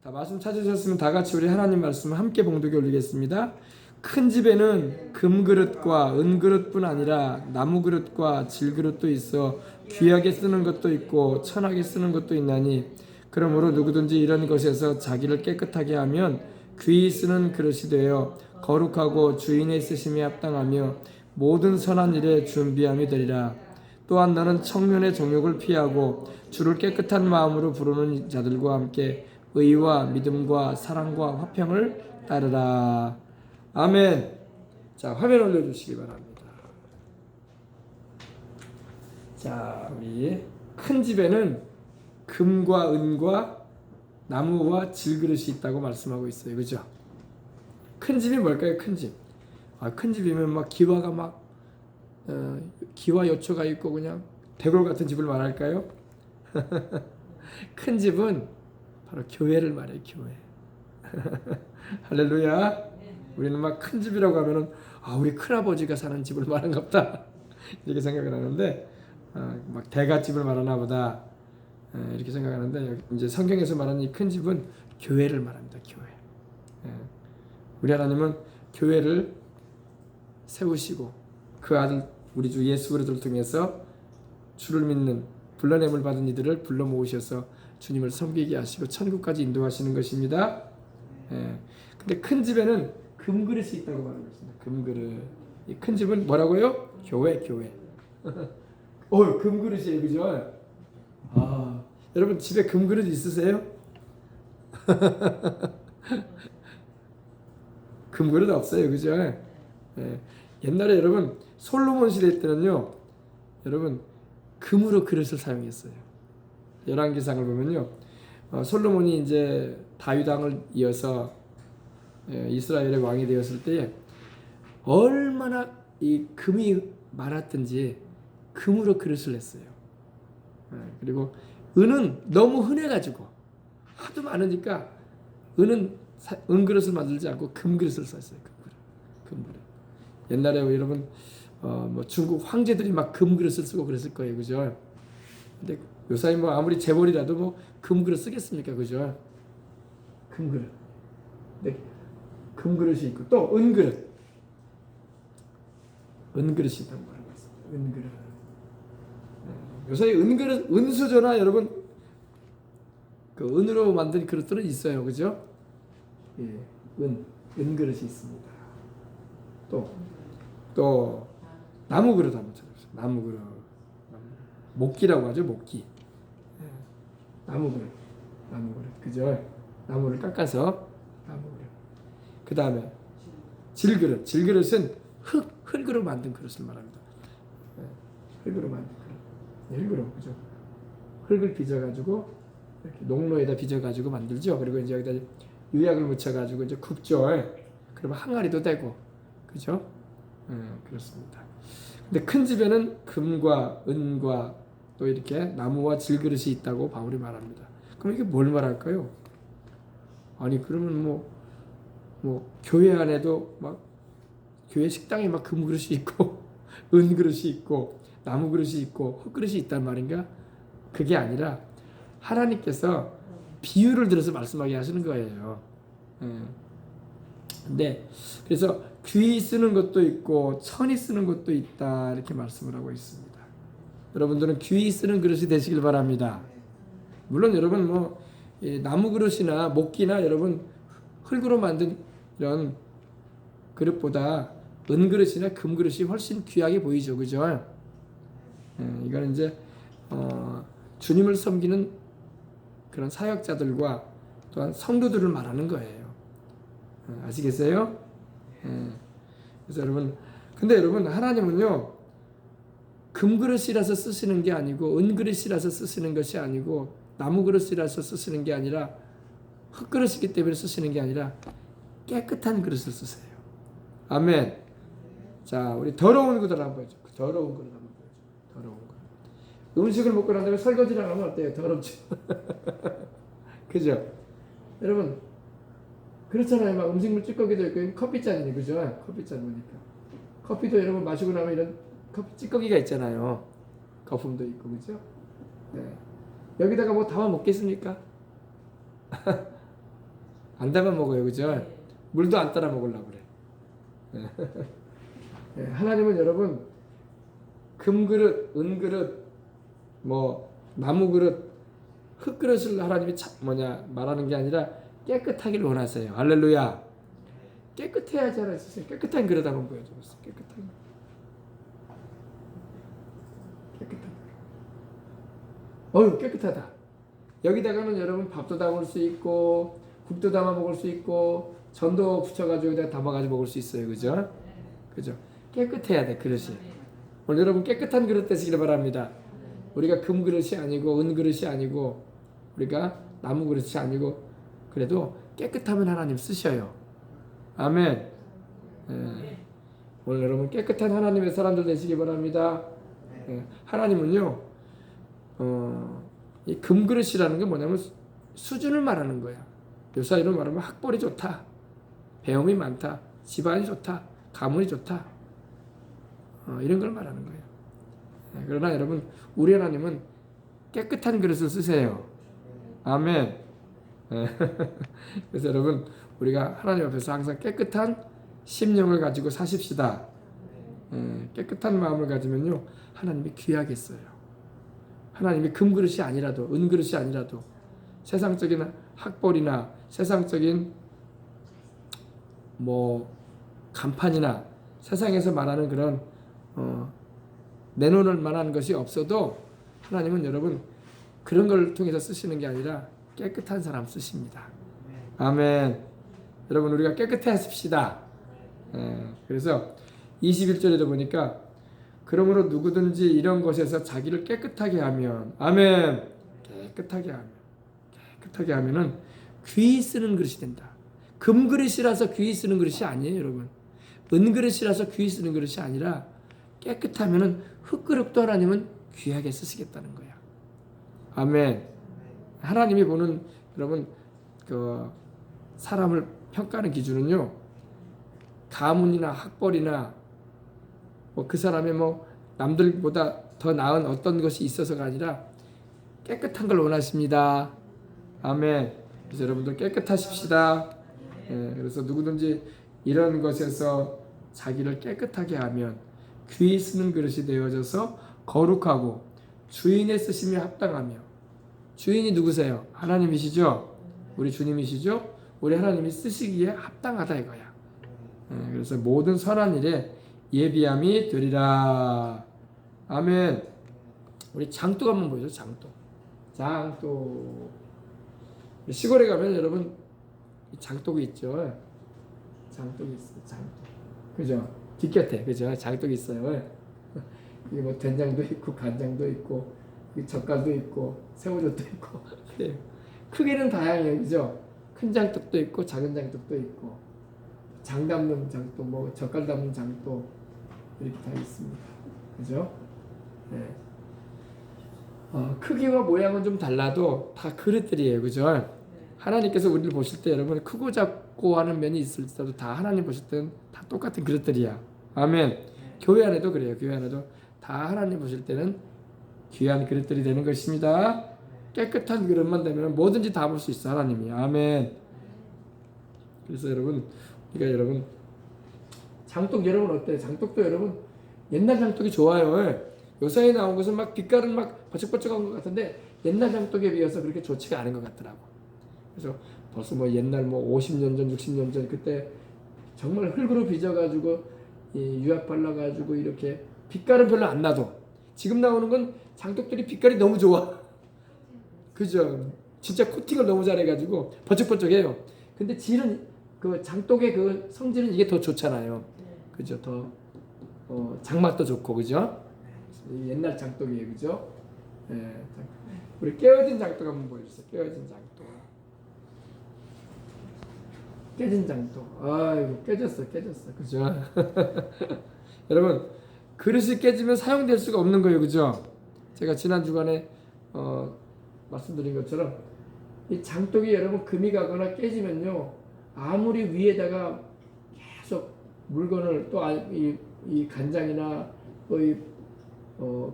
다 말씀 찾으셨으면 다 같이 우리 하나님 말씀을 함께 봉독해 올리겠습니다. 큰 집에는 금그릇과 은그릇뿐 아니라 나무그릇과 질그릇도 있어 귀하게 쓰는 것도 있고 천하게 쓰는 것도 있나니 그러므로 누구든지 이런 것에서 자기를 깨끗하게 하면 귀히 쓰는 그릇이 되어 거룩하고 주인의 쓰심에 합당하며 모든 선한 일에 준비함이 되리라. 또한 너는 청년의 정욕을 피하고 주를 깨끗한 마음으로 부르는 자들과 함께 의와 믿음과 사랑과 화평을 따르라. 아멘. 자, 화면 올려주시기 바랍니다. 자, 우리 큰 집에는 금과 은과 나무와 질그릇이 있다고 말씀하고 있어요. 그죠? 큰 집이 뭘까요? 큰 집. 큰 집이면 막 기와가 막 기와 요초가 있고 그냥 대골 같은 집을 말할까요? 큰 집은 바로 교회를 말해요. 교회. 할렐루야. 우리는 막 큰 집이라고 하면은 우리 큰아버지가 사는 집을 말한갑다 이렇게 생각을 하는데 막 대갓집을 말하나 보다 이렇게 생각하는데 이제 성경에서 말하는 이 큰 집은 교회를 말합니다. 교회. 우리 하나님은 교회를 세우시고 그 아들 우리 주 예수 그리스도를 통해서 주를 믿는 불러냄을 받은 이들을 불러 모으셔서 주님을 섬기게 하시고 천국까지 인도하시는 것입니다. 근데 큰 집에는 금그릇이 있다고 말하고 있습니다. 금그릇. 이 큰 집은 뭐라고요? 교회. 금그릇이에요. 그죠? 여러분 집에 금그릇 있으세요? 금그릇 없어요. 그죠? 옛날에 여러분 솔로몬 시대 때는요. 여러분 금으로 그릇을 사용했어요. 열왕기상을 보면요. 솔로몬이 이제 다윗 왕을 이어서 이스라엘의 왕이 되었을 때 얼마나 이 금이 많았든지 금으로 그릇을 냈어요. 그리고 은은 너무 흔해가지고 하도 많으니까 은그릇을 만들지 않고 금그릇을 썼어요. 금그릇. 옛날에 여러분 뭐 중국 황제들이 막 금그릇을 쓰고 그랬을 거예요. 그죠? 근데 요사이 뭐 아무리 재벌이라도 뭐 금그릇 쓰겠습니까? 그죠? 금그릇. 네. 금그릇이 있고 또 은그릇이 있다고 말하고 있습니다. 은그릇. 요사이 은그릇, 은수저나 여러분 그 은으로 만든 그릇들은 있어요. 그죠? 예. 은그릇이 있습니다. 또 나무 그릇 한번 찾아보세요. 나무 그릇. 목기라고 하죠. 목기. 나무 그릇. 그죠? 나무를 깎아서 나무 그릇. 그 다음에 질그릇. 질그릇은 흙으로 만든 그릇을 말합니다. 흙으로 만든 그릇. 흙으로, 그죠? 흙을 빚어가지고 이렇게 농로에다 빚어가지고 만들죠. 그리고 이제 여기다 유약을 묻혀가지고 이제 굽죠. 그러면 항아리도 되고, 그죠? 그렇습니다. 근데 큰 집에는 금과 은과 또 이렇게 나무와 질그릇이 있다고 바울이 말합니다. 그럼 이게 뭘 말할까요? 아니 그러면 뭐 교회 안에도 막 교회 식당에 막 금그릇이 있고 은그릇이 있고 나무그릇이 있고 흙그릇이 있단 말인가? 그게 아니라 하나님께서 비유를 들어서 말씀하게 하시는 거예요. 근데 그래서 귀히 쓰는 것도 있고 천히 쓰는 것도 있다 이렇게 말씀을 하고 있습니다. 여러분들은 귀히 쓰는 그릇이 되시길 바랍니다. 물론 여러분 뭐 나무 그릇이나 목기나 여러분 흙으로 만든 이런 그릇보다 은 그릇이나 금 그릇이 훨씬 귀하게 보이죠, 그죠? 이건 이제 주님을 섬기는 그런 사역자들과 또한 성도들을 말하는 거예요. 아시겠어요? 그래서 여러분, 근데 여러분 하나님은요 금그릇이라서 쓰시는 게 아니고 은그릇이라서 쓰시는 것이 아니고 나무그릇이라서 쓰시는 게 아니라 흙그릇이기 때문에 쓰시는 게 아니라 깨끗한 그릇을 쓰세요. 아멘. 자, 우리 더러운 그릇 한번 보여줘. 더러운 그릇 한번 보여줘. 더러운 그릇. 음식을 먹고 난 다음에 설거지를 하면 어때요? 더럽죠. 그죠? 여러분 그렇잖아요. 막 음식물 찌꺼기도 있고 커피잔이니 그죠? 커피잔 보니까 커피도 여러분 마시고 나면 이런 커피 찌꺼기가 있잖아요. 거품도 있고 그죠? 네. 여기다가 뭐 담아 먹겠습니까? 안 담아 먹어요, 그죠? 물도 안 따라 먹으려고 그래. 예, 하나님은 여러분 금그릇, 은그릇, 뭐 나무 그릇, 흙그릇을 하나님이 말하는 게 아니라 깨끗하길 원하세요. 할렐루야. 깨끗해야지 하나님. 깨끗한 그릇 한번 보여줘보세요. 깨끗한. 어휴, 깨끗하다. 여기다가는 여러분 밥도 담을 수 있고 국도 담아 먹을 수 있고 전도 붙여가지고 여기다 담아가지고 먹을 수 있어요. 그죠? 그죠? 깨끗해야 돼, 그릇이. 오늘 여러분 깨끗한 그릇 되시길 바랍니다. 우리가 금 그릇이 아니고 은 그릇이 아니고 우리가 나무 그릇이 아니고 그래도 깨끗하면 하나님 쓰셔요. 아멘. 예. 오늘 여러분 깨끗한 하나님의 사람들 되시기 바랍니다. 예. 하나님은요, 이 금그릇이라는 게 뭐냐면 수준을 말하는 거야. 요사이로 말하면 학벌이 좋다, 배움이 많다, 집안이 좋다, 가문이 좋다, 이런 걸 말하는 거예요. 예. 그러나 여러분 우리 하나님은 깨끗한 그릇을 쓰세요. 아멘. 예. 그래서 여러분 우리가 하나님 앞에서 항상 깨끗한 심령을 가지고 사십시다. 깨끗한 마음을 가지면요 하나님이 귀하겠어요. 하나님이 금그릇이 아니라도 은그릇이 아니라도 세상적인 학벌이나 세상적인 뭐 간판이나 세상에서 말하는 그런 내놓을 만한 것이 없어도 하나님은 여러분 그런 걸 통해서 쓰시는 게 아니라 깨끗한 사람 쓰십니다. 아멘. 여러분 우리가 깨끗해 하십시다. 그래서 21절에도 보니까 그러므로 누구든지 이런 것에서 자기를 깨끗하게 하면 아멘. 깨끗하게 하면은 귀히 쓰는 그릇이 된다. 금그릇이라서 귀히 쓰는 그릇이 아니에요, 여러분. 은그릇이라서 귀히 쓰는 그릇이 아니라 깨끗하면은 흙그릇도 하나님은 귀하게 쓰시겠다는 거야. 아멘. 하나님이 보는 여러분 그 사람을 평가하는 기준은요 가문이나 학벌이나 뭐 그 사람의 뭐 남들보다 더 나은 어떤 것이 있어서가 아니라 깨끗한 걸 원하십니다. 아멘. 그래서 여러분들 깨끗하십시다. 그래서 누구든지 이런 것에서 자기를 깨끗하게 하면 귀히 쓰는 그릇이 되어져서 거룩하고 주인의 쓰심에 합당하며. 주인이 누구세요? 하나님이시죠? 우리 주님이시죠? 우리 하나님이 쓰시기에 합당하다 이거야. 그래서 모든 선한 일에 예비함이 되리라. 아멘. 우리 장독 한번 보죠. 장독. 시골에 가면 여러분 장독이 있죠. 장독이 있어요. 그죠? 뒷곁에 그죠? 장독이 있어요. 이게 뭐 된장도 있고 간장도 있고 젓갈도 있고 새우젓도 있고 크기는 다양해요. 그죠? 큰 장독도 있고 작은 장독도 있고 장 담는 장독, 뭐 젓갈 담는 장독 이렇게 다 있습니다. 그죠? 네. 크기와 모양은 좀 달라도 다 그릇들이에요. 그죠? 하나님께서 우리를 보실 때 여러분 크고 작고 하는 면이 있을 때도 다 하나님 보실 때는 다 똑같은 그릇들이야. 아멘. 교회 안에도 그래요. 교회 안에도 다 하나님 보실 때는 귀한 그릇들이 되는 것입니다. 깨끗한 그릇만 되면 뭐든지 담을 수 있어 하나님이. 아멘. 그래서 여러분 장독 여러분 어때요? 장독도 여러분 옛날 장독이 좋아요. 요새에 나온 것은 막 빛깔은 막 버쩍버쩍한 것 같은데 옛날 장독에 비해서 그렇게 좋지가 않은 것 같더라고. 그래서 벌써 뭐 옛날 뭐 50년 전, 60년 전 그때 정말 흙으로 빚어가지고 유약 발라가지고 이렇게 빛깔은 별로 안 나도 지금 나오는 건 장독들이 빛깔이 너무 좋아. 그죠? 진짜 코팅을 너무 잘해가지고 버쩍버쩍해요. 근데 질은 그 장독의 그 성질은 이게 더 좋잖아요. 그죠? 더 장맛도 좋고 그죠? 옛날 장독이에요, 그죠? 우리 깨어진 장독 한번 보여주세요. 깨진 장독. 아이고 깨졌어, 그죠? 여러분 그릇이 깨지면 사용될 수가 없는 거예요, 그죠? 제가 지난 주간에 말씀드린 것처럼 이 장독이 여러분 금이 가거나 깨지면요 아무리 위에다가 계속 물건을 또 이 간장이나 또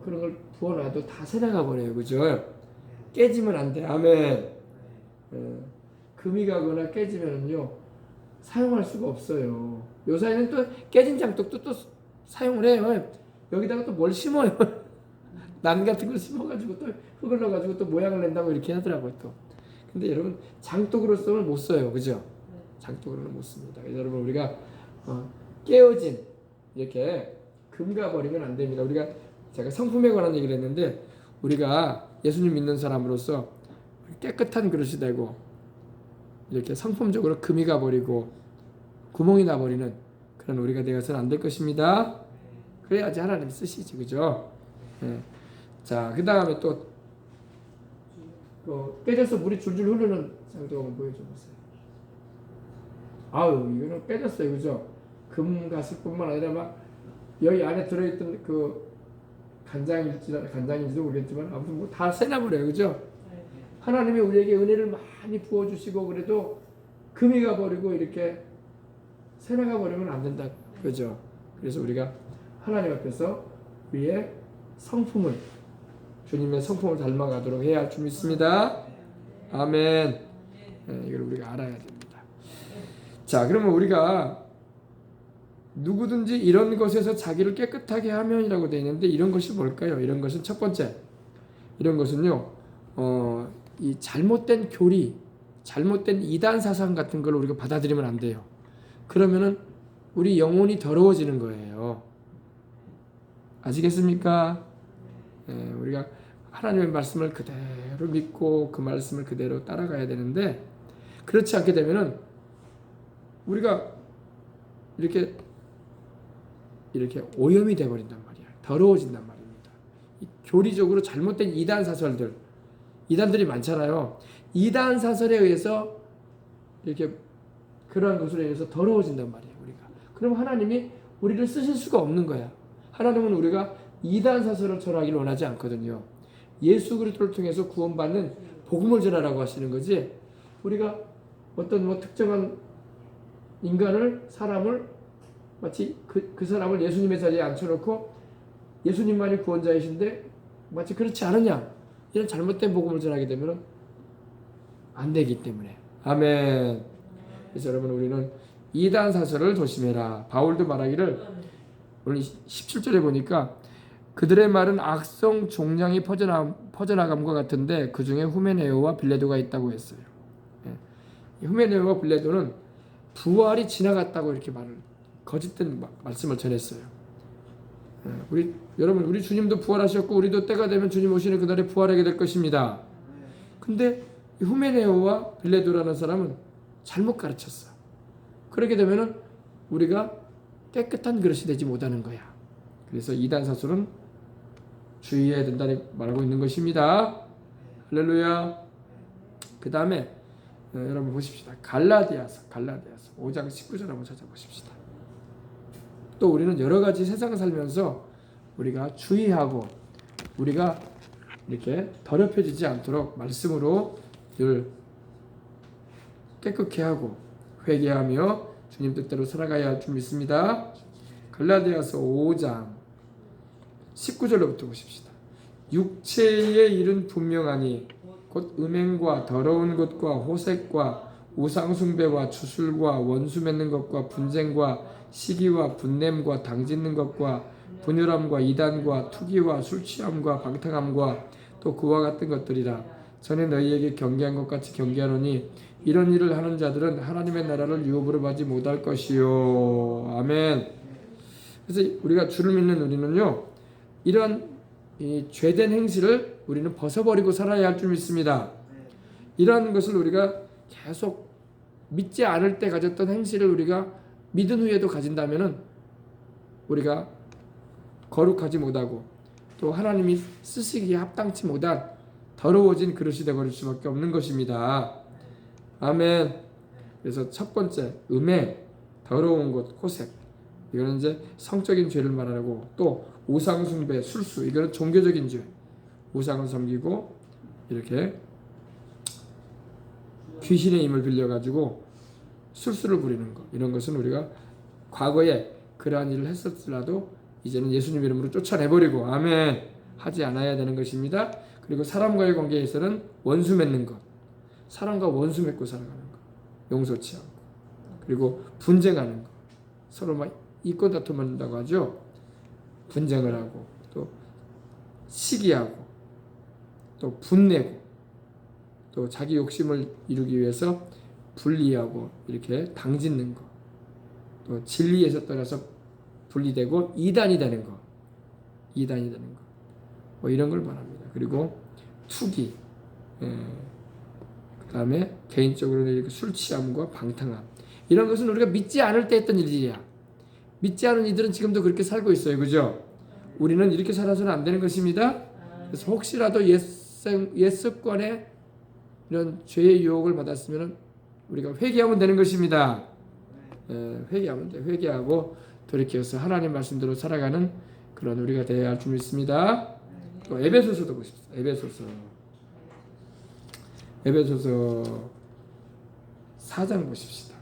그런 걸 부어놔도 다 새나가 버려요, 그죠? 깨지면 안 돼. 아멘. 금이 가거나 깨지면요 사용할 수가 없어요. 요사이는 또 깨진 장독도 또 사용을 해요. 여기다가 또 뭘 심어요. 난 같은 걸 심어가지고 또 흙을 넣어가지고 또 모양을 낸다고 이렇게 하더라고요 또. 근데 여러분 장독으로서는 못 써요, 그죠? 장독으로는 못 씁니다. 그래서 여러분 우리가 깨어진 이렇게 금가 버리면 안 됩니다. 우리가 제가 성품에 관한 얘기를 했는데 우리가 예수님 믿는 사람으로서 깨끗한 그릇이 되고 이렇게 성품적으로 금이 가버리고 구멍이 나버리는 그런 우리가 되어서는 안 될 것입니다. 그래야지 하나님 쓰시지, 그죠? 예. 자, 그 다음에 또 깨져서 물이 줄줄 흐르는 장도 한번 보여줘보세요. 아유, 이거는 깨졌어요, 그죠? 금가시뿐만 아니라 막 여기 안에 들어있던 그 간장인지도 모르겠지만 아무튼 뭐 다 새나버려요, 그죠? 하나님이 우리에게 은혜를 많이 부어주시고 그래도 금이 가버리고 이렇게 새나가 버리면 안 된다, 그죠? 그래서 우리가 하나님 앞에서 우리의 성품을 주님의 성품을 닮아가도록 해야 할 줄 믿습니다. 아멘. 네, 이걸 우리가 알아야 됩니다. 자, 그러면 우리가 누구든지 이런 것에서 자기를 깨끗하게 하면이라고 되어 있는데 이런 것이 뭘까요? 이런 것은 첫 번째, 이런 것은요, 이 잘못된 교리, 잘못된 이단 사상 같은 걸 우리가 받아들이면 안 돼요. 그러면은 우리 영혼이 더러워지는 거예요. 아시겠습니까? 우리가 하나님의 말씀을 그대로 믿고 그 말씀을 그대로 따라가야 되는데 그렇지 않게 되면은 우리가 이렇게 오염이 되어버린단 말이야. 더러워진단 말입니다. 교리적으로 잘못된 이단 사설들, 이단들이 많잖아요. 이단 사설에 의해서 이렇게 그러한 것으로 인해서 더러워진단 말이에요. 우리가. 그럼 하나님이 우리를 쓰실 수가 없는 거야. 하나님은 우리가 이단 사설을 전하기를 원하지 않거든요. 예수 그리스도를 통해서 구원받는 복음을 전하라고 하시는 거지. 우리가 어떤 특정한 사람을 마치 그 사람을 예수님의 자리에 앉혀놓고 예수님만이 구원자이신데 마치 그렇지 않으냐 이런 잘못된 복음을 전하게 되면 안 되기 때문에. 아멘. 그래서 여러분 우리는 이단 사설을 조심해라. 바울도 말하기를 오늘 17절에 보니까 그들의 말은 악성 종량이 퍼져나감과 같은데 그 중에 후메네오와 빌레도가 있다고 했어요. 후메네오와 빌레도는 부활이 지나갔다고 이렇게 거짓된 말씀을 전했어요. 여러분 우리 주님도 부활하셨고 우리도 때가 되면 주님 오시는 그날에 부활하게 될 것입니다. 근데 후메네오와 빌레도라는 사람은 잘못 가르쳤어. 그렇게 되면은 우리가 깨끗한 그릇이 되지 못하는 거야. 그래서 이단 사설은 주의해야 된다고 말하고 있는 것입니다. 할렐루야. 그 다음에 여러분 보십시다. 갈라디아서 5장 19절 한번 찾아보십시다. 또 우리는 여러 가지 세상을 살면서 우리가 주의하고 우리가 이렇게 더럽혀지지 않도록 말씀으로 늘 깨끗게 하고 회개하며 주님 뜻대로 살아가야 할 줄 믿습니다. 갈라디아서 5장 19절로부터 보십시다. 육체의 일은 분명하니 곧 음행과 더러운 것과 호색과 우상숭배와 주술과 원수 맺는 것과 분쟁과 시기와 분냄과 당짓는 것과 분열함과 이단과 투기와 술취함과 방탕함과 또 그와 같은 것들이라. 전에 너희에게 경계한 것 같이 경계하노니 이런 일을 하는 자들은 하나님의 나라를 유업으로 받지 못할 것이요. 아멘. 그래서 우리가 주를 믿는 우리는요, 이런 이 죄된 행실을 우리는 벗어버리고 살아야 할 줄 믿습니다. 이러한 것을 우리가 계속 믿지 않을 때 가졌던 행실을 우리가 믿은 후에도 가진다면은 우리가 거룩하지 못하고 또 하나님이 쓰시기에 합당치 못한 더러워진 그릇이 되어버릴 수밖에 없는 것입니다. 아멘. 그래서 첫 번째 음행, 더러운 것, 호색, 이거는 이제 성적인 죄를 말하고, 또 우상 숭배, 술수, 이거는 종교적인 죄, 우상을 섬기고 이렇게 귀신의 힘을 빌려가지고 술수를 부리는 것, 이런 것은 우리가 과거에 그러한 일을 했었더라도 이제는 예수님 이름으로 쫓아내버리고, 아멘, 하지 않아야 되는 것입니다. 그리고 사람과의 관계에서는 원수 맺는 것, 사람과 원수 맺고 살아가는 것, 용서치 않고, 그리고 분쟁하는 거, 서로 막 이권 다툼한다고 하죠. 분쟁을 하고, 또 시기하고, 또 분내고, 또 자기 욕심을 이루기 위해서 분리하고 이렇게 당짓는 거, 또 진리에서 떠나서 분리되고 이단이 되는 거, 뭐 이런 걸 말합니다. 그리고 투기, 그 다음에 개인적으로는 이렇게 술 취함과 방탕함, 이런 것은 우리가 믿지 않을 때 했던 일이야. 믿지 않은 이들은 지금도 그렇게 살고 있어요. 그죠? 우리는 이렇게 살아서는 안 되는 것입니다. 그래서 혹시라도 옛 습관에 이런 죄의 유혹을 받았으면 우리가 회개하면 되는 것입니다. 회개하면 돼. 회개하고 돌이켜서 하나님 말씀대로 살아가는 그런 우리가 되어야 할 줄 믿습니다. 또 에베소서도 보십시오. 에베소서 4장 보십시다.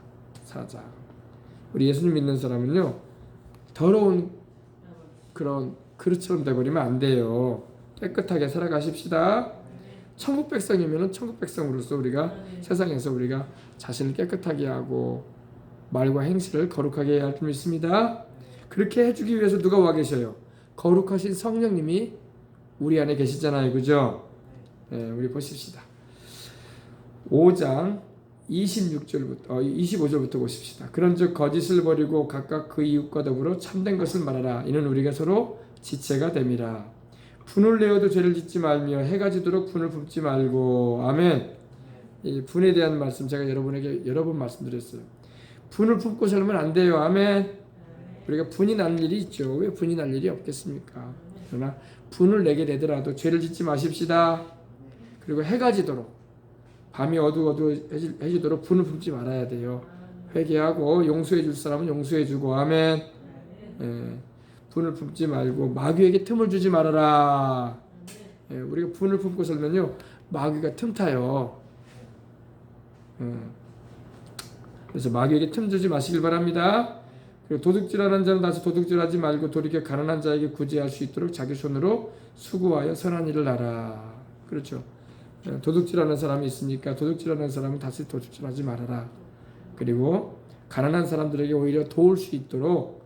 4장. 우리 예수님 믿는 사람은요, 더러운 그런 그릇처럼 돼버리면 안 돼요. 깨끗하게 살아가십시다. 천국 백성이면은 천국 백성으로서 우리가 세상에서 우리가 자신을 깨끗하게 하고 말과 행실을 거룩하게 해야 할 줄 믿습니다. 그렇게 해주기 위해서 누가 와 계셔요? 거룩하신 성령님이 우리 안에 계시잖아요. 그죠? 우리 보십시다. 5장 25절부터 보십시다. 그런즉 거짓을 버리고 각각 그 이웃과 더불어 참된 것을 말하라. 이는 우리가 서로 지체가 됨이라. 분을 내어도 죄를 짓지 말며 해가 지도록 분을 품지 말고. 아멘. 이 분에 대한 말씀 제가 여러분에게 여러 번 말씀드렸어요. 분을 품고 살면 안 돼요. 아멘. 우리가 분이 날 일이 있죠. 왜 분이 날 일이 없겠습니까? 그러나 분을 내게 되더라도 죄를 짓지 마십시다. 그리고 해가 지도록, 밤이 어두워지도록 분을 품지 말아야 돼요. 회개하고 용서해 줄 사람은 용서해 주고. 아멘. 분을 품지 말고 마귀에게 틈을 주지 말아라. 우리가 분을 품고 살면요, 마귀가 틈타요. 그래서 마귀에게 틈 주지 마시길 바랍니다. 그리고 도둑질하는 자는 다시 도둑질하지 말고 돌이켜 가난한 자에게 구제할 수 있도록 자기 손으로 수고하여 선한 일을 하라. 그렇죠. 도둑질하는 사람이 있으니까 도둑질하는 사람은 다시 도둑질하지 말아라. 그리고 가난한 사람들에게 오히려 도울 수 있도록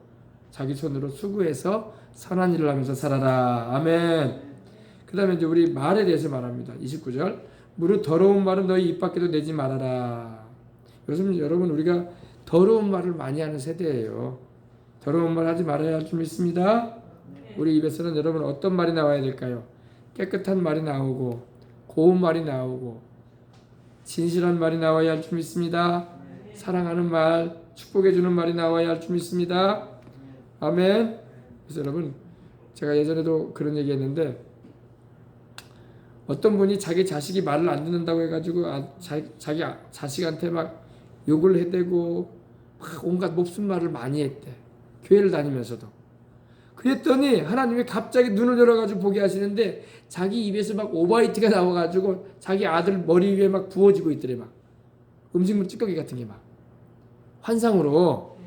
자기 손으로 수고해서 선한 일을 하면서 살아라. 아멘. 그 다음에 이제 우리 말에 대해서 말합니다. 29절. 무릇 더러운 말은 너희 입 밖에도 내지 말아라. 요즘 여러분 우리가 더러운 말을 많이 하는 세대예요. 더러운 말 하지 말아야 할 줄 믿습니다. 우리 입에서는 여러분 어떤 말이 나와야 될까요? 깨끗한 말이 나오고 고운 말이 나오고 진실한 말이 나와야 할 줄 믿습니다. 사랑하는 말, 축복해 주는 말이 나와야 할 줄 믿습니다. 아멘. 그래서 여러분 제가 예전에도 그런 얘기 했는데, 어떤 분이 자기 자식이 말을 안 듣는다고 해가지고 자기 자식한테 막 욕을 해대고 막 온갖 몹쓸 말을 많이 했대. 교회를 다니면서도. 그랬더니 하나님이 갑자기 눈을 열어가지고 보게 하시는데 자기 입에서 막 오바이트가 나와가지고 자기 아들 머리 위에 막 부어지고 있더래. 막 음식물 찌꺼기 같은 게 막 환상으로.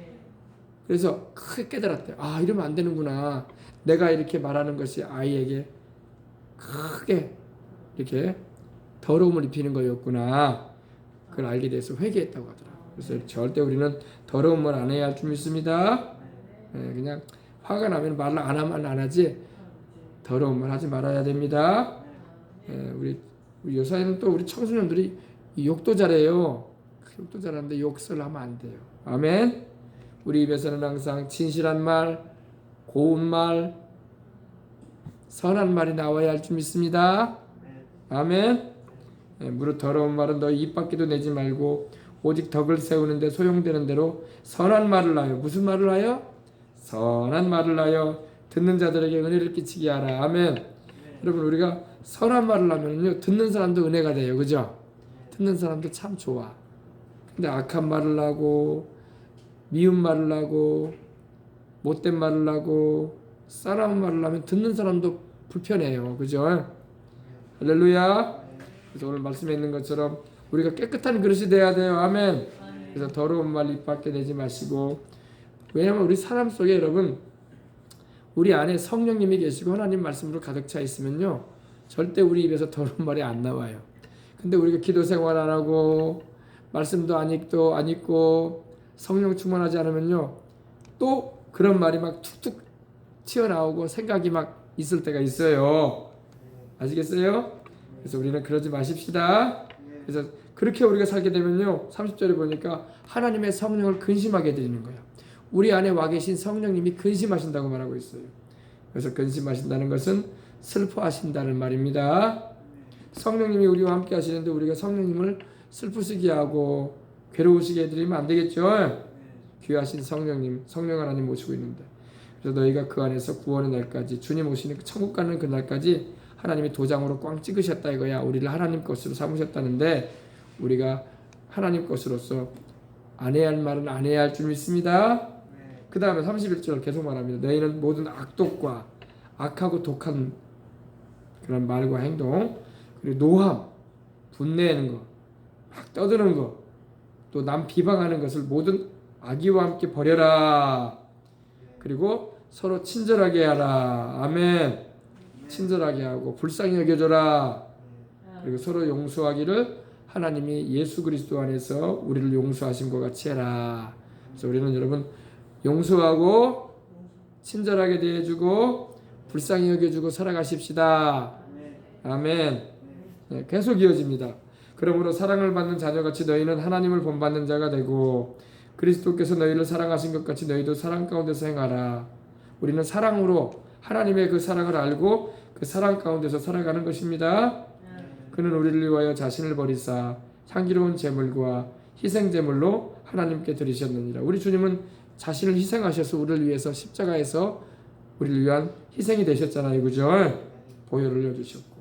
그래서 크게 깨달았대. 아, 이러면 안 되는구나. 내가 이렇게 말하는 것이 아이에게 크게 이렇게 더러움을 입히는 거였구나. 그걸 알게 돼서 회개했다고 하더라고요. 그래서 절대 우리는 더러운 말 안 해야 할 줄 믿습니다. 그냥 화가 나면 말을 안 하면 안 하지 더러운 말 하지 말아야 됩니다. 우리 요사이는 또 우리 청소년들이 욕도 잘해요. 욕도 잘하는데 욕설 하면 안 돼요. 아멘. 우리 입에서는 항상 진실한 말, 고운 말, 선한 말이 나와야 할 줄 믿습니다. 아멘. 무릇 더러운 말은 너희 입 밖에도 내지 말고 오직 덕을 세우는데 소용되는 대로 선한 말을 하여. 무슨 말을 하여? 선한 말을 하여 듣는 자들에게 은혜를 끼치게 하라. 아멘. 여러분 우리가 선한 말을 하면요 듣는 사람도 은혜가 돼요. 그죠? 듣는 사람도 참 좋아. 근데 악한 말을 하고 미운 말을 하고 못된 말을 하고 싸나운 말을 하면 듣는 사람도 불편해요. 그죠? 할렐루야. 그래서 오늘 말씀에 있는 것처럼 우리가 깨끗한 그릇이 돼야 돼요. 아멘. 그래서 더러운 말 입 밖에 내지 마시고. 왜냐하면 우리 사람 속에 여러분 우리 안에 성령님이 계시고 하나님 말씀으로 가득 차 있으면요 절대 우리 입에서 더러운 말이 안 나와요. 근데 우리가 기도 생활 안 하고 말씀도 안 읽고 성령 충만하지 않으면요, 또 그런 말이 막 툭툭 튀어나오고 생각이 막 있을 때가 있어요. 아시겠어요? 그래서 우리는 그러지 마십시다. 그래서 그렇게 우리가 살게 되면요, 30절에 보니까 하나님의 성령을 근심하게 되는 거예요. 우리 안에 와 계신 성령님이 근심하신다고 말하고 있어요. 그래서 근심하신다는 것은 슬퍼하신다는 말입니다. 성령님이 우리와 함께 하시는데 우리가 성령님을 슬프시게 하고 괴로우시게 해드리면 안 되겠죠. 귀하신 성령님, 성령 하나님 모시고 있는데, 그래서 너희가 그 안에서 구원의 날까지, 주님 오시는 천국 가는 그 날까지 하나님이 도장으로 꽝 찍으셨다 이거야. 우리를 하나님 것으로 삼으셨다는데, 우리가 하나님 것으로서 안 해야 할 말은 안 해야 할 줄 믿습니다. 그 다음에 31절 계속 말합니다. 너희는 모든 악독과 악하고 독한 그런 말과 행동, 그리고 노함, 분내는 거, 막 떠드는 거, 또 남 비방하는 것을 모든 악의와 함께 버려라. 그리고 서로 친절하게 하라. 아멘. 친절하게 하고 불쌍히 여겨줘라. 그리고 서로 용서하기를 하나님이 예수 그리스도 안에서 우리를 용서하신 것 같이 해라. 그래서 우리는 여러분 용서하고 친절하게 대해주고 불쌍히 여겨주고 살아가십시다. 아멘. 네, 계속 이어집니다. 그러므로 사랑을 받는 자녀같이 너희는 하나님을 본받는 자가 되고 그리스도께서 너희를 사랑하신 것 같이 너희도 사랑 가운데서 행하라. 우리는 사랑으로 하나님의 그 사랑을 알고 그 사랑 가운데서 살아가는 것입니다. 그는 우리를 위하여 자신을 버리사 향기로운 제물과 희생 제물로 하나님께 드리셨느니라. 우리 주님은 자신을 희생하셔서 우리를 위해서 십자가에서 우리를 위한 희생이 되셨잖아요. 그죠? 보혈을 흘려주셨고,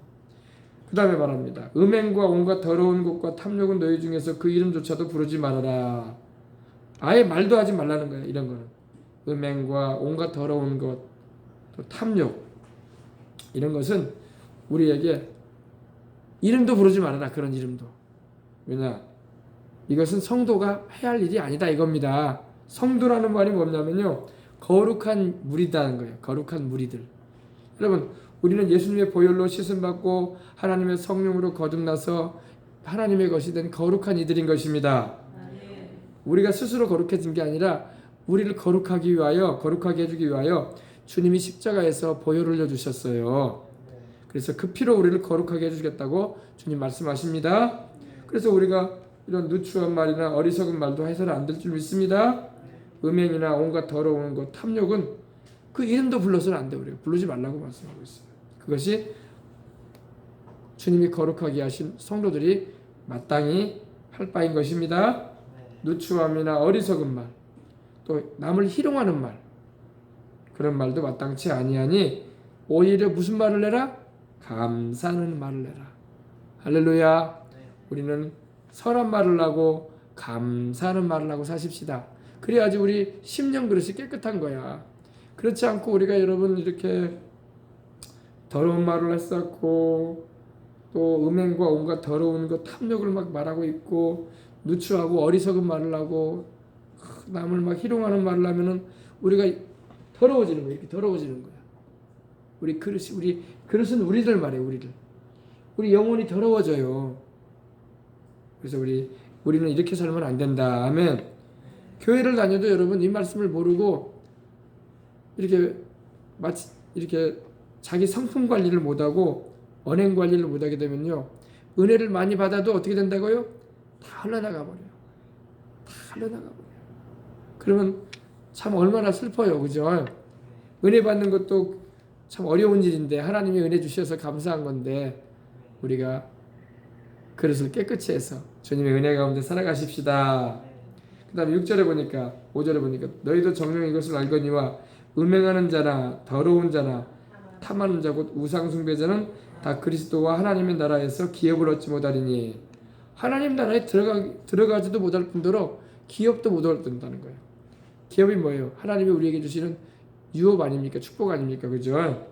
그 다음에 말합니다. 음행과 온갖 더러운 것과 탐욕은 너희 중에서 그 이름조차도 부르지 말아라. 아예 말도 하지 말라는 거예요. 이런 거는 음행과 온갖 더러운 것, 또 탐욕, 이런 것은 우리에게 이름도 부르지 말아라. 그런 이름도. 왜냐? 이것은 성도가 해야 할 일이 아니다 이겁니다. 성도라는 말이 뭐냐면요, 거룩한 무리다는 거예요. 거룩한 무리들. 여러분, 우리는 예수님의 보혈로 씻음받고 하나님의 성령으로 거듭나서 하나님의 것이 된 거룩한 이들인 것입니다. 우리가 스스로 거룩해진 게 아니라 우리를 거룩하기 위하여, 거룩하게 해주기 위하여 주님이 십자가에서 보혈을 흘려주셨어요. 그래서 그 피로 우리를 거룩하게 해주겠다고 주님 말씀하십니다. 그래서 우리가 이런 누추한 말이나 어리석은 말도 해서는 안 될 줄 믿습니다. 음행이나 온갖 더러운 것, 탐욕은 그 이름도 불러서는 안 돼요. 우리가 부르지 말라고 말씀하고 있어요. 그것이 주님이 거룩하게 하신 성도들이 마땅히 할 바인 것입니다. 누추함이나 어리석은 말, 또 남을 희롱하는 말, 그런 말도 마땅치 아니하니 오히려 무슨 말을 해라? 감사하는 말을 해라. 할렐루야. 우리는 선한 말을 하고 감사하는 말을 하고 사십시다. 그래야지 우리 심령 그릇이 깨끗한 거야. 그렇지 않고 우리가 여러분 이렇게 더러운 말을 했었고, 또 음행과 온갖 더러운 것, 탐욕을 막 말하고 있고, 누추하고 어리석은 말을 하고 남을 막 희롱하는 말을 하면은 우리가 더러워지는 거야. 이렇게 더러워지는 거야. 우리 그릇은 우리들 말이에요. 우리 영혼이 더러워져요. 그래서 우리는 이렇게 살면 안 된다. 아멘. 교회를 다녀도 여러분 이 말씀을 모르고 이렇게 마치 이렇게 자기 성품 관리를 못하고 언행 관리를 못하게 되면요, 은혜를 많이 받아도 어떻게 된다고요? 다 흘러나가 버려요. 다 흘러나가 버려요. 그러면 참 얼마나 슬퍼요. 그죠? 은혜 받는 것도 참 어려운 일인데, 하나님이 은혜 주셔서 감사한 건데, 우리가 그릇을 깨끗이 해서 주님의 은혜 가운데 살아가십시다. 그 다음에 6절에 보니까, 5절에 보니까 너희도 정녕 이것을 알거니와 음행하는 자나 더러운 자나 탐하는 자 곧 우상 숭배자는 다 그리스도와 하나님의 나라에서 기업을 얻지 못하리니. 하나님 나라에 들어가지도 못할 뿐더러 기업도 못 얻는다는 거예요. 기업이 뭐예요? 하나님이 우리에게 주시는 유업 아닙니까? 축복 아닙니까? 그죠?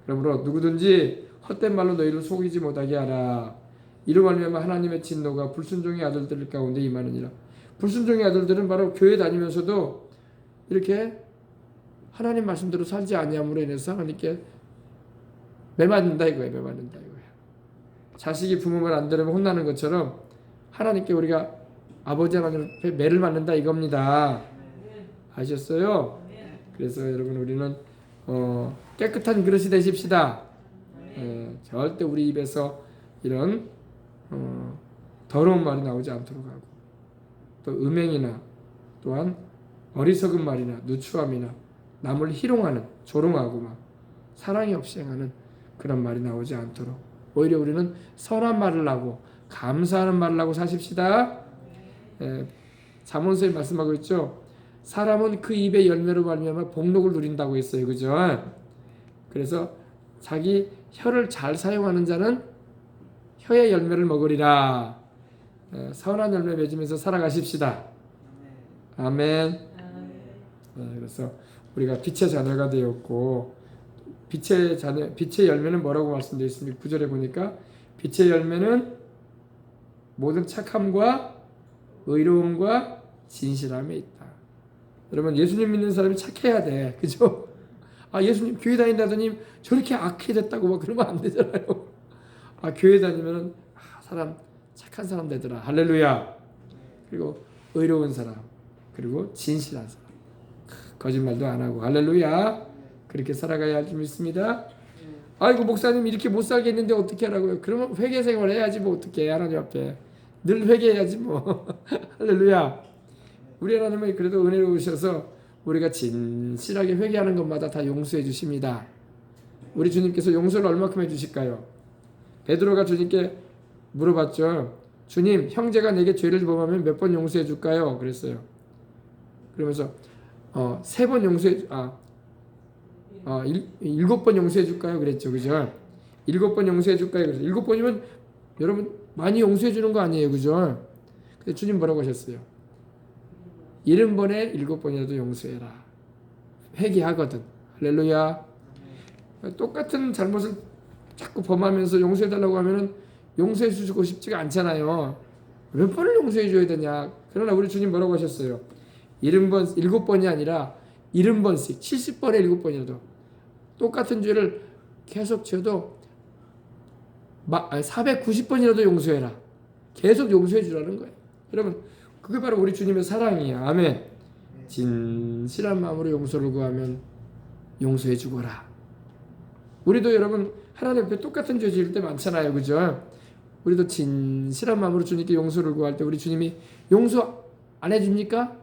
그러므로 누구든지 헛된 말로 너희를 속이지 못하게 하라. 이로 말미암아 하나님의 진노가 불순종의 아들들 가운데 임하느니라. 불순종의 아들들은 바로 교회 다니면서도 이렇게 하나님 말씀대로 살지 아니함으로 인해서 하나님께 매맞는다 이거예요. 매맞는다 이거예요. 자식이 부모 말 안 들으면 혼나는 것처럼 하나님께 우리가 아버지 하나님 앞에 매를 맞는다 이겁니다. 아셨어요? 그래서 여러분 우리는 깨끗한 그릇이 되십시다. 절대 우리 입에서 이런 더러운 말이 나오지 않도록 하고, 또 음행이나 또한 어리석은 말이나 누추함이나 남을 희롱하는, 조롱하고 막 사랑이 없이 행하는 그런 말이 나오지 않도록 오히려 우리는 선한 말을 하고 감사하는 말을 하고 사십시다. 잠언서에 말씀하고 있죠. 사람은 그 입의 열매로 말미암아 복록을 누린다고 했어요. 그죠? 그래서 자기 혀를 잘 사용하는 자는 혀의 열매를 먹으리라. 선한 열매 맺으면서 살아가십시다. 아멘. 그래서 우리가 빛의 자녀가 되었고, 빛의 열매는 뭐라고 말씀되어 있습니까? 9절에 보니까 빛의 열매는 모든 착함과 의로움과 진실함에 있다. 여러분, 예수님 믿는 사람이 착해야 돼. 그죠? 예수님 교회 다닌다더니 저렇게 악해졌다고 막 그러면 안 되잖아요. 교회 다니면은 사람 착한 사람 되더라. 할렐루야. 그리고 의로운 사람, 그리고 진실한 사람, 거짓말도 안 하고, 할렐루야. 그렇게 살아가야 할 줄 믿습니다. 아이고 목사님 이렇게 못 살겠는데 어떻게 하라고요? 그러면 회개 생활 해야지 뭐 어떻게 해. 하나님 앞에 늘 회개해야지 뭐. 할렐루야. 우리 하나님은 그래도 은혜로우셔서 우리가 진실하게 회개하는 것마다 다 용서해 주십니다. 우리 주님께서 용서를 얼마큼 해주실까요? 베드로가 주님께 물어봤죠. 주님, 형제가 내게 죄를 범하면 몇 번 용서해 줄까요? 그랬어요. 그러면서 3번 용서해 7번 용서해 줄까요? 그랬죠. 그죠? 7번 용서해 줄까요? 그래서 7번이면 여러분 많이 용서해 주는 거 아니에요. 그죠? 근데 주님 뭐라고 하셨어요? 70번에 7번이라도 용서해라. 회개하거든. 할렐루야. 똑같은 잘못을 자꾸 범하면서 용서해달라고 하면은 용서해 주고 싶지가 않잖아요. 몇 번을 용서해 줘야 되냐. 그러나 우리 주님 뭐라고 하셨어요? 7번이 아니라 70번씩 70번에 7번이라도 똑같은 죄를 계속 지어도 490번이라도 용서해라. 계속 용서해 주라는 거예요. 여러분, 그게 바로 우리 주님의 사랑이에요. 아멘. 진실한 마음으로 용서를 구하면 용서해 주거라. 우리도 여러분 하나님 앞에 똑같은 죄 지을 때 많잖아요. 그죠? 우리도 진실한 마음으로 주님께 용서를 구할 때 우리 주님이 용서 안 해줍니까?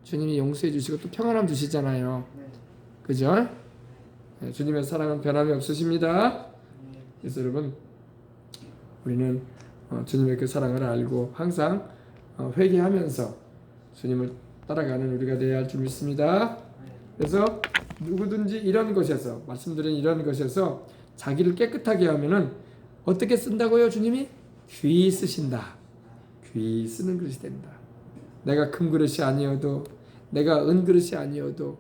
주님이 용서해 주시고 또 평안함 주시잖아요. 그죠? 주님의 사랑은 변함이 없으십니다. 그래서 여러분 우리는 주님의 그 사랑을 알고 항상 회개하면서 주님을 따라가는 우리가 되어야 할 줄 믿습니다. 그래서 누구든지 이런 것에서 말씀드린 이런 것에서 자기를 깨끗하게 하면은 어떻게 쓴다고요? 주님이 귀히 쓰신다. 귀히 쓰는 그릇이 된다. 내가 금 그릇이 아니어도, 내가 은 그릇이 아니어도,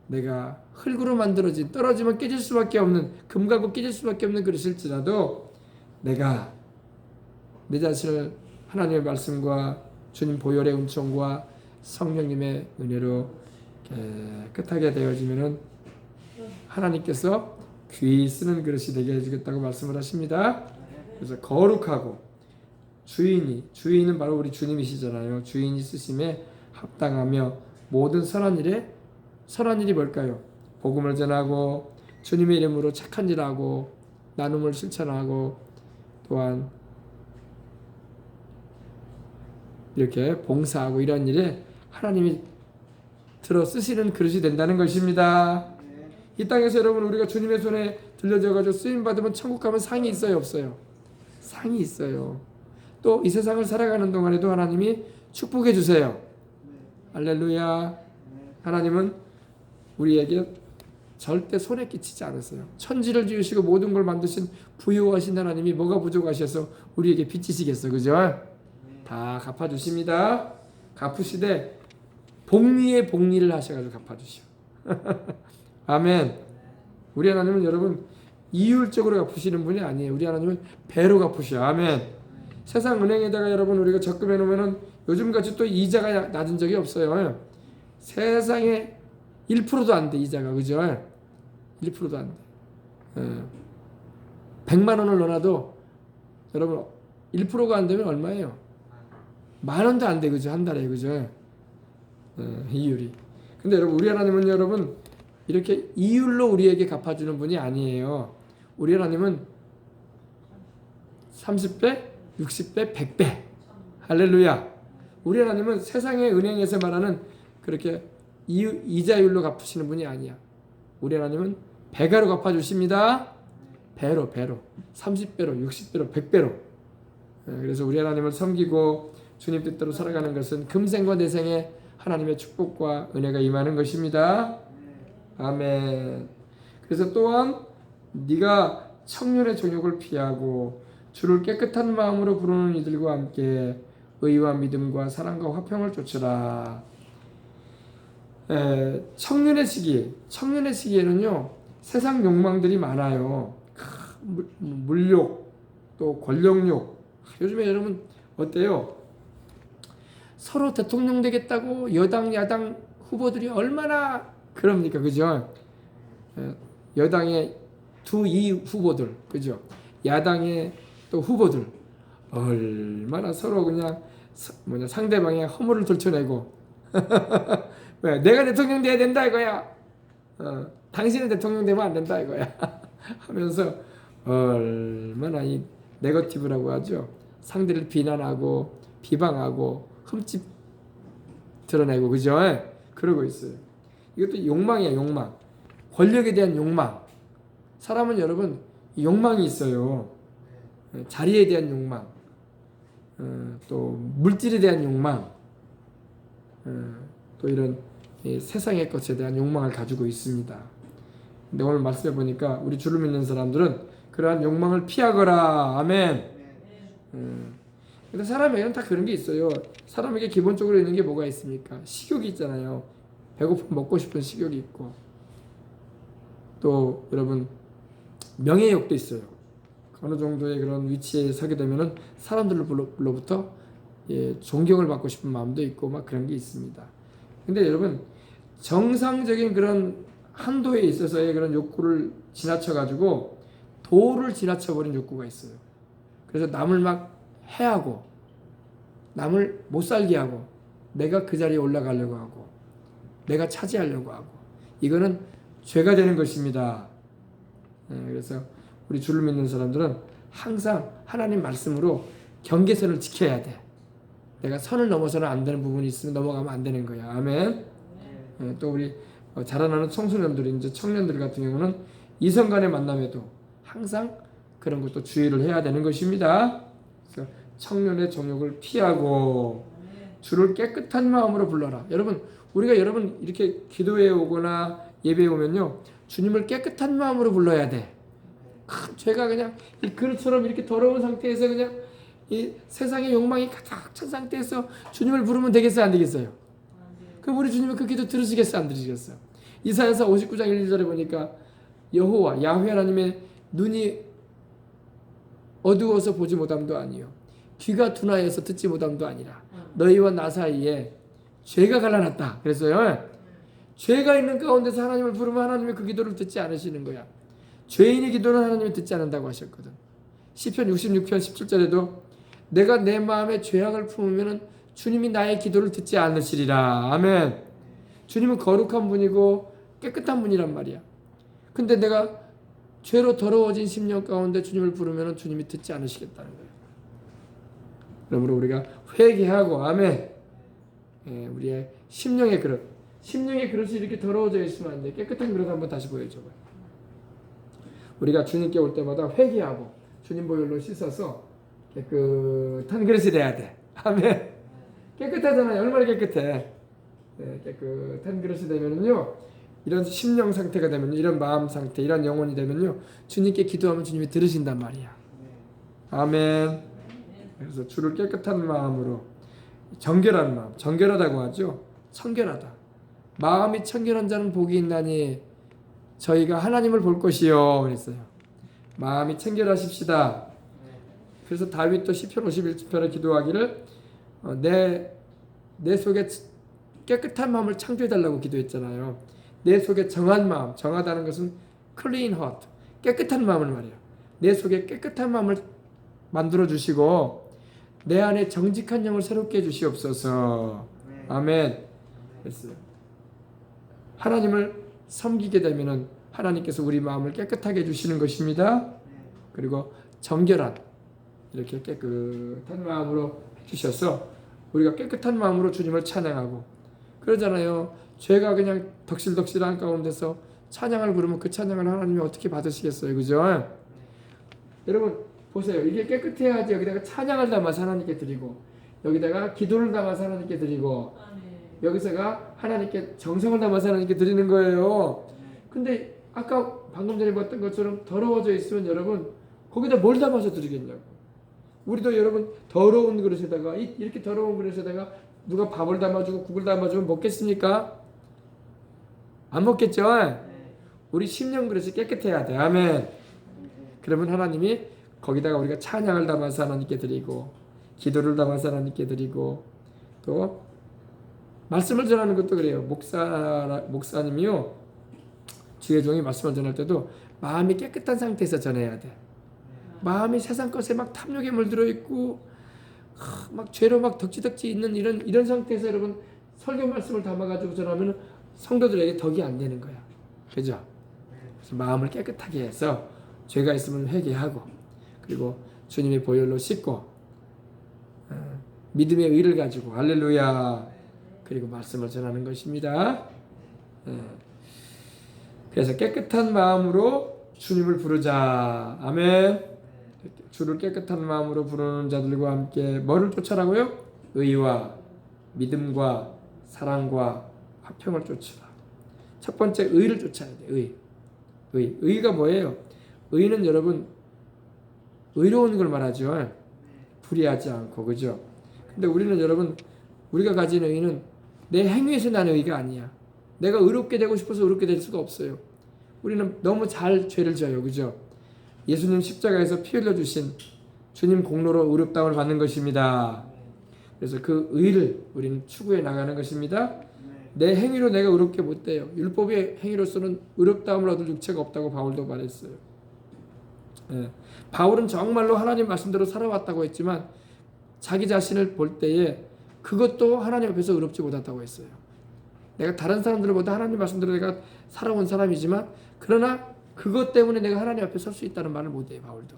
내가 흙으로 만들어진 떨어지면 깨질 수밖에 없는, 금가고 깨질 수밖에 없는 그릇일지라도 내가 내 자신을 하나님의 말씀과 주님 보혈의 은총과 성령님의 은혜로 깨끗하게 되어지면은 하나님께서 귀히 쓰는 그릇이 되게 해주겠다고 말씀을 하십니다. 그래서 거룩하고 주인은 바로 우리 주님이시잖아요. 주인이 쓰심에 합당하며 모든 선한 일이 뭘까요? 복음을 전하고 주님의 이름으로 착한 일하고 나눔을 실천하고 또한 이렇게 봉사하고 이런 일에 하나님이 들어 쓰시는 그릇이 된다는 것입니다. 이 땅에서 여러분 우리가 주님의 손에 들려져가지고 쓰임받으면 천국 가면 상이 있어요? 없어요? 상이 있어요. 또 이 세상을 살아가는 동안에도 하나님이 축복해 주세요. 할렐루야. 하나님은 우리에게 절대 손에 끼치지 않았어요. 천지를 지으시고 모든 걸 만드신 부유하신 하나님이 뭐가 부족하셔서 우리에게 빚지시겠어. 그죠? 다 갚아주십니다. 갚으시되 복리의 복리를 하셔가지고 갚아주시오. 아멘. 우리 하나님은 여러분 이율적으로 갚으시는 분이 아니에요. 우리 하나님은 배로 갚으셔. 아멘. 세상 은행에다가 여러분 우리가 적금해 놓으면은 요즘같이 또 이자가 낮은 적이 없어요. 세상에 1%도 안 돼. 이자가. 그죠? 1%도 안 돼. 100만 원을 넣어놔도 여러분 1%가 안 되면 얼마예요? 10,000원도 안 돼, 그죠? 한 달에, 그죠? 이율이. 근데 여러분, 우리 하나님은 여러분 이렇게 이율로 우리에게 갚아주는 분이 아니에요. 우리 하나님은 30배, 60배, 100배. 할렐루야. 우리 하나님은 세상의 은행에서 말하는 그렇게 이자율로 갚으시는 분이 아니야. 우리 하나님은 배가로 갚아주십니다. 배로 30배로 60배로 100배로. 그래서 우리 하나님을 섬기고 주님 뜻대로 살아가는 것은 금생과 내생에 하나님의 축복과 은혜가 임하는 것입니다. 아멘. 그래서 또한 네가 청년의 정욕을 피하고 주를 깨끗한 마음으로 부르는 이들과 함께 의와 믿음과 사랑과 화평을 쫓으라. 청년의 시기에는요 세상 욕망들이 많아요. 물욕, 또 권력욕. 요즘에 여러분 어때요? 서로 대통령 되겠다고 여당 야당 후보들이 얼마나 그럽니까, 그죠? 여당의 이 후보들, 그죠? 야당의 또 후보들 얼마나 서로 그냥 상대방의 허물을 들춰내고 왜 내가 대통령 돼야 된다 이거야. 당신은 대통령 되면 안 된다 이거야. 하면서 얼마나 이 네거티브라고 하죠. 상대를 비난하고 비방하고 흠집 드러내고, 그죠? 그러고 있어요. 이것도 욕망이야, 욕망. 권력에 대한 욕망. 사람은 여러분 욕망이 있어요. 자리에 대한 욕망, 또 물질에 대한 욕망, 또 이런 세상의 것에 대한 욕망을 가지고 있습니다. 근데 오늘 말씀해 보니까 우리 주를 믿는 사람들은 그러한 욕망을 피하거라. 아멘. 근데 사람에게는 다 그런 게 있어요. 사람에게 기본적으로 있는 게 뭐가 있습니까? 식욕이 있잖아요. 배고프면 먹고 싶은 식욕이 있고, 또 여러분 명예욕도 있어요. 어느 정도의 그런 위치에 서게 되면은 사람들로부터 존경을 받고 싶은 마음도 있고 막 그런 게 있습니다. 근데 여러분 정상적인 그런 한도에 있어서의 그런 욕구를 지나쳐 가지고 도를 지나쳐 버린 욕구가 있어요. 그래서 남을 막 해하고 남을 못 살게 하고 내가 그 자리에 올라가려고 하고 내가 차지하려고 하고, 이거는 죄가 되는 것입니다. 그래서 우리 주를 믿는 사람들은 항상 하나님 말씀으로 경계선을 지켜야 돼. 내가 선을 넘어서는 안 되는 부분이 있으면 넘어가면 안 되는 거야. 아멘. 또 우리 자라나는 청소년들, 이제 청년들 같은 경우는 이성 간의 만남에도 항상 그런 것도 주의를 해야 되는 것입니다. 그래서 청년의 정욕을 피하고 주를 깨끗한 마음으로 불러라. 우리가 여러분 이렇게 기도해 오거나 예배에 오면요, 주님을 깨끗한 마음으로 불러야 돼. 죄가 그냥 이 그릇처럼 이렇게 더러운 상태에서 그냥 이 세상의 욕망이 가득 찬 상태에서 주님을 부르면 되겠어요, 안 되겠어요? 그럼 우리 주님은 그 기도 들으시겠어요, 안 들으시겠어요? 이사야서 59장 1절에 보니까 여호와 야훼 하나님의 눈이 어두워서 보지 못함도 아니요 귀가 둔하여서 듣지 못함도 아니라 너희와 나 사이에 죄가 갈라놨다. 그래서요, 죄가 있는 가운데서 하나님을 부르면 하나님이 그 기도를 듣지 않으시는 거야. 죄인의 기도는 하나님이 듣지 않는다고 하셨거든. 시편 66편 17절에도 내가 내 마음에 죄악을 품으면 주님이 나의 기도를 듣지 않으시리라. 아멘. 주님은 거룩한 분이고 깨끗한 분이란 말이야. 근데 내가 죄로 더러워진 심령 가운데 주님을 부르면 주님이 듣지 않으시겠다는 거예요. 그러므로 우리가 회개하고, 아멘. 우리의 심령의 그릇이 이렇게 더러워져 있으면 안 돼. 깨끗한 그릇 한번 다시 보여줘봐요. 우리가 주님께 올 때마다 회개하고 주님 보혈로 씻어서 깨끗한 그릇이 돼야 돼. 아멘. 깨끗하잖아요. 얼마나 깨끗해. 깨끗한 그릇이 되면요, 이런 심령 상태가 되면, 이런 마음 상태, 이런 영혼이 되면요, 주님께 기도하면 주님이 들으신단 말이야. 아멘. 그래서 주를 깨끗한 마음으로, 정결한 마음, 정결하다고 하죠. 청결하다. 마음이 청결한 자는 복이 있나니 저희가 하나님을 볼 것이요 그랬어요. 마음이 청결하십시다. 그래서 다윗도 시편 51편에 기도하기를 내 속에 깨끗한 마음을 창조해달라고 기도했잖아요. 내 속에 정한 마음, 정하다는 것은 clean heart, 깨끗한 마음을 말이에요. 내 속에 깨끗한 마음을 만들어주시고 내 안에 정직한 영을 새롭게 해주시옵소서. 아멘. 됐어요. 하나님을 섬기게 되면은 하나님께서 우리 마음을 깨끗하게 해주시는 것입니다. 그리고 정결한 이렇게 깨끗한 마음으로 해주셔서 우리가 깨끗한 마음으로 주님을 찬양하고 그러잖아요. 죄가 그냥 덕실덕실한 가운데서 찬양을 부르면 그 찬양을 하나님이 어떻게 받으시겠어요, 그죠? 여러분 보세요. 이게 깨끗해야지 여기다가 찬양을 담아서 하나님께 드리고 여기다가 기도를 담아서 하나님께 드리고 여기서가 하나님께 정성을 담아서 하나님께 드리는 거예요. 근데 아까 방금 전에 봤던 것처럼 더러워져 있으면 여러분 거기다 뭘 담아서 드리겠냐고. 우리도 여러분 더러운 그릇에다가 이렇게 더러운 그릇에다가 누가 밥을 담아주고 국을 담아주면 먹겠습니까? 안 먹겠죠? 우리 심령 그릇이 깨끗해야 돼. 아멘. 그러면 하나님이 거기다가 우리가 찬양을 담아서 하나님께 드리고 기도를 담아서 하나님께 드리고 또 말씀을 전하는 것도 그래요. 목사님이요 주의 종이 말씀을 전할 때도 마음이 깨끗한 상태에서 전해야 돼. 마음이 세상 것에 막 탐욕에 물들어 있고 막 죄로 막 덕지덕지 있는 이런 상태에서 여러분 설교 말씀을 담아가지고 전하면 성도들에게 덕이 안 되는 거야. 그죠? 그래서 마음을 깨끗하게 해서 죄가 있으면 회개하고 그리고 주님의 보혈로 씻고 믿음의 의를 가지고 할렐루야 그리고 말씀을 전하는 것입니다. 그래서 깨끗한 마음으로 주님을 부르자. 아멘. 주를 깨끗한 마음으로 부르는 자들과 함께 뭐를 쫓아라고요? 의와 믿음과 사랑과 화평을 쫓으라. 첫 번째 의를 쫓아야 돼. 의가 뭐예요? 의는 여러분 의로운 걸 말하죠. 불의하지 않고 그죠? 근데 우리는 여러분 우리가 가진 의는 내 행위에서 나는 의가 아니야. 내가 의롭게 되고 싶어서 의롭게 될 수가 없어요. 우리는 너무 잘 죄를 져요. 그죠? 예수님 십자가에서 피 흘려주신 주님 공로로 의롭다움을 받는 것입니다. 그래서 그 의를 우리는 추구해 나가는 것입니다. 내 행위로 내가 의롭게 못 돼요. 율법의 행위로서는 의롭다움을 얻을 육체가 없다고 바울도 말했어요. 바울은 정말로 하나님 말씀대로 살아왔다고 했지만 자기 자신을 볼 때에 그것도 하나님 앞에서 의롭지 못하다고 했어요. 내가 다른 사람들보다 하나님 말씀대로 내가 살아온 사람이지만 그러나 그것 때문에 내가 하나님 앞에 설 수 있다는 말을 못해요. 바울도.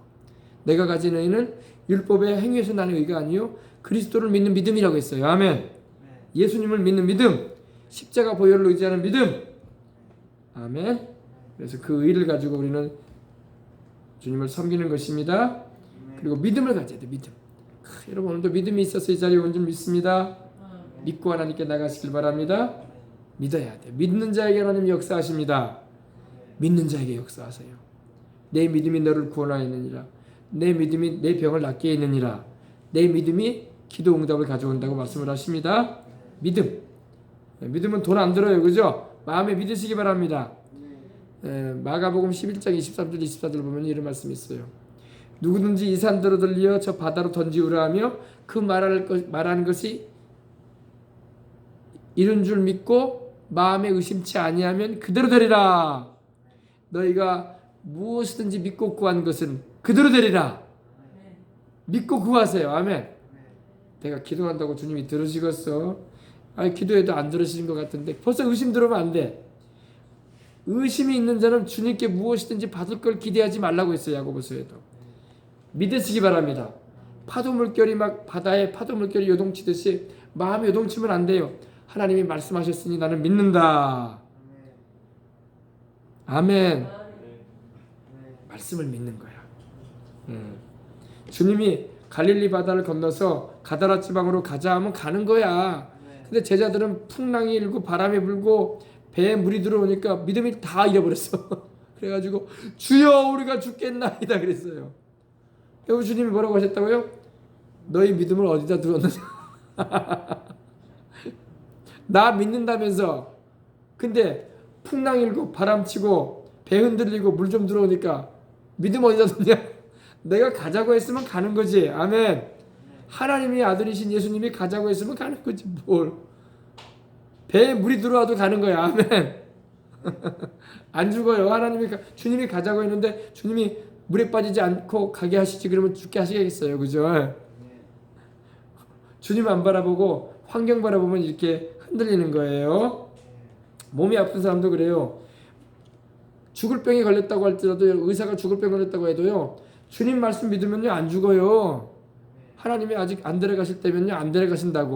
내가 가진 의는 율법의 행위에서 나는 의가 아니요 그리스도를 믿는 믿음이라고 했어요. 아멘. 예수님을 믿는 믿음, 십자가 보혈을 의지하는 믿음. 아멘. 그래서 그 의를 가지고 우리는 주님을 섬기는 것입니다. 그리고 믿음을 가져야 돼. 믿음. 여러분 오늘도 믿음이 있어서 이 자리에 온 줄 믿습니다. 믿고 하나님께 나가시길 바랍니다. 믿어야 돼. 믿는 자에게 하나님이 역사하십니다. 믿는 자에게 역사하세요. 내 믿음이 너를 구원하였느니라. 내 믿음이 내 병을 낫게 했느니라. 내 믿음이 기도 응답을 가져온다고 말씀을 하십니다. 믿음. 믿음은 돈 안 들어요. 그죠? 마음에 믿으시기 바랍니다. 마가복음 11장 23절 24절 보면 이런 말씀이 있어요. 누구든지 이 산더러 들려 저 바다로 던지우라 하며 그 말하는 것이 이른 줄 믿고 마음에 의심치 아니하면 그대로 되리라. 너희가 무엇이든지 믿고 구한 것은 그대로 되리라. 믿고 구하세요. 아멘. 내가 기도한다고 주님이 들으시겠어? 아니 기도해도 안 들으시는 것 같은데 벌써 의심 들어오면 안 돼. 의심이 있는 자는 주님께 무엇이든지 받을 걸 기대하지 말라고 했어요. 야고보서에도. 믿으시기 바랍니다. 파도 물결이 막 바다에 파도 물결이 요동치듯이 마음이 요동치면 안 돼요. 하나님이 말씀하셨으니 나는 믿는다. 아멘. 말씀을 믿는 거야. 주님이 갈릴리 바다를 건너서 가다라 지방으로 가자 하면 가는 거야. 근데 제자들은 풍랑이 일고 바람이 불고 배에 물이 들어오니까 믿음이 다 잃어버렸어. 그래가지고 주여 우리가 죽겠나이다 그랬어요. 여러분 주님이 뭐라고 하셨다고요? 너희 믿음을 어디다 두었느냐. 나 믿는다면서. 근데 풍랑 일고 바람 치고 배 흔들리고 물 좀 들어오니까 믿음 어디다 뒀냐? 내가 가자고 했으면 가는 거지. 아멘. 하나님의 아들이신 예수님이 가자고 했으면 가는 거지 뭘. 배에 물이 들어와도 가는 거야. 아멘. 안 죽어요. 주님이 가자고 했는데 주님이 물에 빠지지 않고 가게 하시지 그러면 죽게 하시겠어요. 그죠? 주님 안 바라보고 환경 바라보면 이렇게 흔들리는 거예요. 몸이 아픈 사람도 그래요. 죽을 병에 걸렸다고 할지라도 의사가 죽을 병에 걸렸다고 해도요. 주님 말씀 믿으면요 안 죽어요. 하나님이 아직 안 데려가실 때면요 안 데려가신다고.